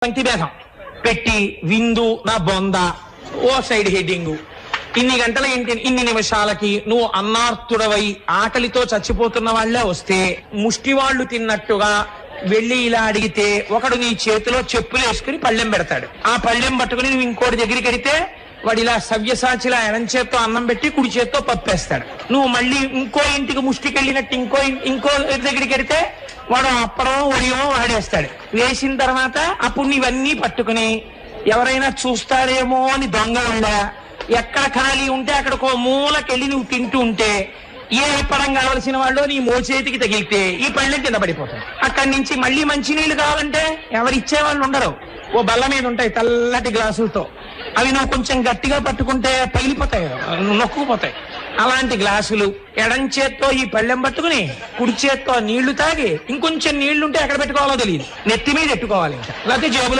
పంక్తి భేదం పెట్టి విందు నా బొంద ఓ సైడ్ హెడ్డింగ్ ఇన్ని గంటల ఇన్ని నిమిషాలకి నువ్వు అన్నార్తుడవై ఆకలితో చచ్చిపోతున్న వాళ్లే వస్తే ముష్టి వాళ్ళు తిన్నట్టుగా వెళ్లి ఇలా అడిగితే ఒకడు నీ చేతిలో చెప్పులు వేసుకుని పళ్ళెం పెడతాడు. ఆ పళ్ళెం పట్టుకుని నువ్వు ఇంకోటి దగ్గరికి వెడితే వాడు ఇలా సవ్యసాచిలా ఎడం చేత్తో అన్నం పెట్టి కుడి చేత్తో పప్పేస్తాడు. నువ్వు మళ్ళీ ఇంకో ఇంటికి ముష్టికి వెళ్ళినట్టు ఇంకో దగ్గరికి వెడితే వాడు అప్పడం ఒడియో వాడేస్తాడు. వేసిన తర్వాత అప్పుడు నీవన్నీ పట్టుకుని ఎవరైనా చూస్తారేమో అని దొంగ ఎక్కడ ఖాళీ ఉంటే అక్కడికో మూలకెళ్ళి నువ్వు తింటూ ఉంటే ఏ పడం కావలసిన వాళ్ళు నీ మోచేతికి తగిలితే ఈ పళ్ళెం కింద పడిపోతాయి. అక్కడి నుంచి మళ్ళీ మంచినీళ్లు కావాలంటే ఎవరిచ్చే వాళ్ళు ఉండరు. ఓ బల్ల మీద ఉంటాయి తెల్లటి గ్లాసులతో, అవి నువ్వు కొంచెం గట్టిగా పట్టుకుంటే పగిలిపోతాయి కదా, నొక్కుపోతాయి. అలాంటి గ్లాసులు ఎడం చేత్తో ఈ పళ్ళెం పట్టుకుని కుడి చేత్తో నీళ్లు తాగి ఇంకొంచెం నీళ్లుంటే ఎక్కడ పెట్టుకోవాలో తెలియదు, నెత్తి మీద పెట్టుకోవాలి, లేకపోతే జేబులో